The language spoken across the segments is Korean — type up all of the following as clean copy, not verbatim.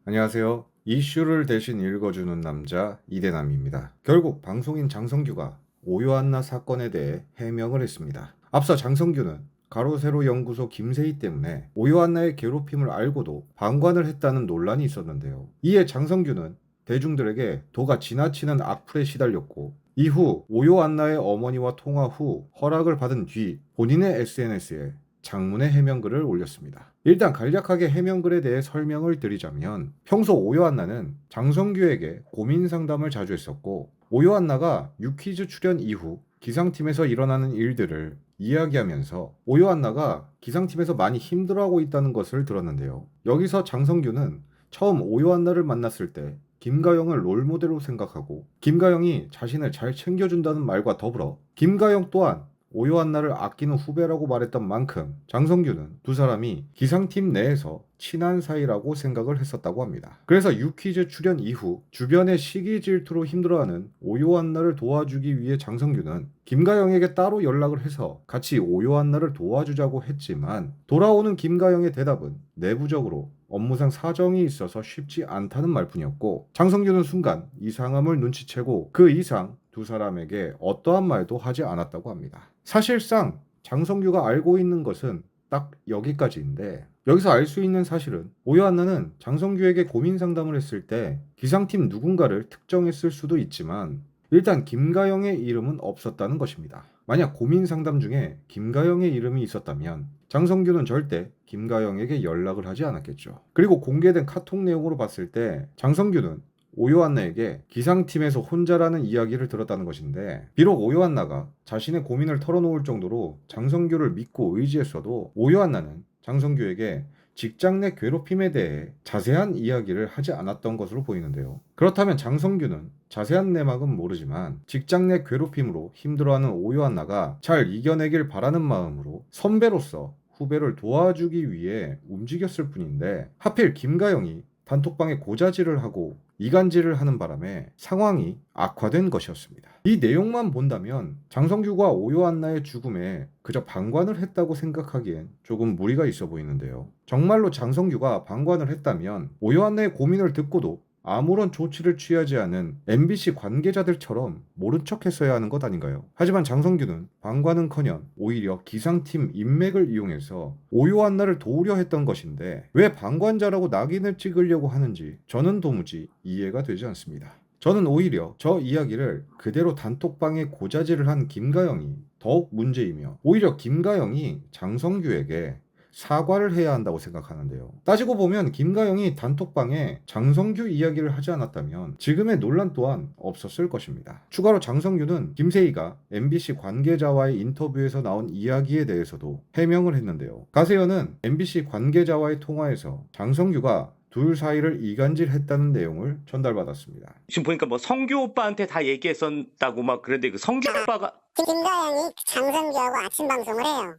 안녕하세요. 이슈를 대신 읽어주는 남자 이대남입니다. 결국 방송인 장성규가 오요한나 사건에 대해 해명을 했습니다. 앞서 장성규는 가로세로 연구소 김세희 때문에 오요한나의 괴롭힘을 알고도 방관을 했다는 논란이 있었는데요. 이에 장성규는 대중들에게 도가 지나치는 악플에 시달렸고 이후 오요한나의 어머니와 통화 후 허락을 받은 뒤 본인의 SNS에 장문의 해명글을 올렸습니다. 일단 간략하게 해명글에 대해 설명을 드리자면 평소 오요한나는 장성규에게 고민 상담을 자주 했었고 오요한나가 유퀴즈 출연 이후 기상팀에서 일어나는 일들을 이야기하면서 오요한나가 기상팀에서 많이 힘들어하고 있다는 것을 들었는데요. 여기서 장성규는 처음 오요한나를 만났을 때 김가영을 롤모델로 생각하고 김가영이 자신을 잘 챙겨준다는 말과 더불어 김가영 또한 오요한나를 아끼는 후배라고 말했던 만큼 장성규는 두 사람이 기상팀 내에서 친한 사이라고 생각을 했었다고 합니다. 그래서 유퀴즈 출연 이후 주변의 시기 질투로 힘들어하는 오요한나를 도와주기 위해 장성규는 김가영에게 따로 연락을 해서 같이 오요한나를 도와주자고 했지만 돌아오는 김가영의 대답은 내부적으로 업무상 사정이 있어서 쉽지 않다는 말뿐이었고 장성규는 순간 이상함을 눈치채고 그 이상 두 사람에게 어떠한 말도 하지 않았다고 합니다. 사실상 장성규가 알고 있는 것은 딱 여기까지인데 여기서 알 수 있는 사실은 오요한나는 장성규에게 고민 상담을 했을 때 기상팀 누군가를 특정했을 수도 있지만 일단 김가영의 이름은 없었다는 것입니다. 만약 고민 상담 중에 김가영의 이름이 있었다면 장성규는 절대 김가영에게 연락을 하지 않았겠죠. 그리고 공개된 카톡 내용으로 봤을 때 장성규는 오요한나에게 기상팀에서 혼자라는 이야기를 들었다는 것인데 비록 오요한나가 자신의 고민을 털어놓을 정도로 장성규를 믿고 의지했어도 오요한나는 장성규에게 직장 내 괴롭힘에 대해 자세한 이야기를 하지 않았던 것으로 보이는데요. 그렇다면 장성규는 자세한 내막은 모르지만 직장 내 괴롭힘으로 힘들어하는 오요한나가 잘 이겨내길 바라는 마음으로 선배로서 후배를 도와주기 위해 움직였을 뿐인데 하필 김가영이 단톡방에 고자질을 하고 이간질을 하는 바람에 상황이 악화된 것이었습니다. 이 내용만 본다면 장성규가 오요한나의 죽음에 그저 방관을 했다고 생각하기엔 조금 무리가 있어 보이는데요. 정말로 장성규가 방관을 했다면 오요한나의 고민을 듣고도 아무런 조치를 취하지 않은 MBC 관계자들처럼 모른 척 했어야 하는 것 아닌가요? 하지만 장성규는 방관은커녕 오히려 기상팀 인맥을 이용해서 오요한나를 도우려 했던 것인데 왜 방관자라고 낙인을 찍으려고 하는지 저는 도무지 이해가 되지 않습니다. 저는 오히려 저 이야기를 그대로 단톡방에 고자질을 한 김가영이 더욱 문제이며 오히려 김가영이 장성규에게 사과를 해야 한다고 생각하는데요. 따지고 보면 김가영이 단톡방에 장성규 이야기를 하지 않았다면 지금의 논란 또한 없었을 것입니다. 추가로 장성규는 김세희가 MBC 관계자와의 인터뷰에서 나온 이야기에 대해서도 해명을 했는데요. 가세현은 MBC 관계자와의 통화에서 장성규가 둘 사이를 이간질했다는 내용을 전달받았습니다. 지금 보니까 뭐 성규 오빠한테 다 얘기했었다고 막 그런데 그 성규 오빠가 김가영이 장성규하고 아침 방송을 해요.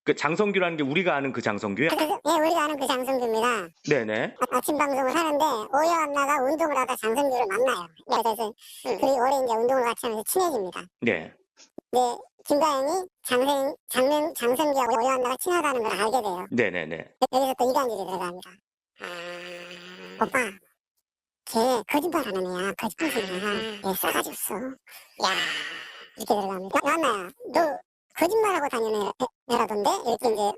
그 장성규라는 게 우리가 아는 그 장성규야? 예, 우리가 아는 그 장성규입니다. 네네. 아침 방송을 하는데 오요한나가 운동을 하다 장성규를 만나요. 그래서 둘이 오래 이제 운동을 같이 하면서 친해집니다. 네. 근데 김가영이 장성규하고 오요한나가 친하다는 걸 알게 돼요. 네네네. 여기서 또 이간질이 들어갑니다. 오빠, 걔 거짓말하는 애야. 거짓말이야. 얘 싸가지 없어. 야, 이렇게 들어갑니다. 요한나야, 너 거짓말하고 다니는 애라던데? 이렇게 이제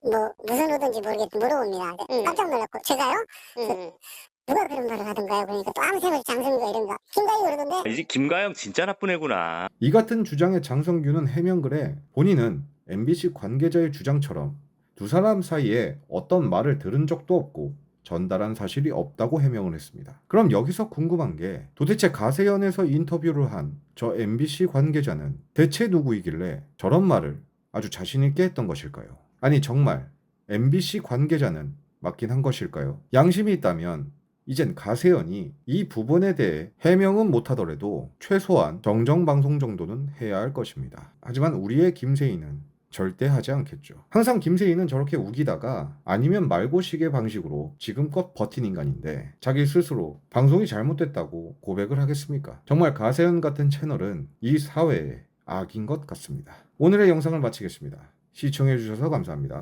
뭐 무슨 의도인지 모르겠고 물어봅니다. 깜짝 놀랐고 제가요? 누가 그런 말을 하던가요? 그러니까 또 아무 생각 없이 장성규가 이런가. 김가영이 그러던데? 이제 김가영 진짜 나쁜 애구나. 이 같은 주장의 장성규는 해명글에 본인은 MBC 관계자의 주장처럼 두 사람 사이에 어떤 말을 들은 적도 없고 전달한 사실이 없다고 해명을 했습니다. 그럼 여기서 궁금한 게 도대체 가세연에서 인터뷰를 한 저 MBC 관계자는 대체 누구이길래 저런 말을 아주 자신 있게 했던 것일까요? 아니 정말 MBC 관계자는 맞긴 한 것일까요? 양심이 있다면 이젠 가세연이 이 부분에 대해 해명은 못하더라도 최소한 정정방송 정도는 해야 할 것입니다. 하지만 우리의 김세희는 절대 하지 않겠죠. 항상 김세희는 저렇게 우기다가 아니면 말고식의 방식으로 지금껏 버틴 인간인데 자기 스스로 방송이 잘못됐다고 고백을 하겠습니까? 정말 가세연 같은 채널은 이 사회의 악인 것 같습니다. 오늘의 영상을 마치겠습니다. 시청해주셔서 감사합니다.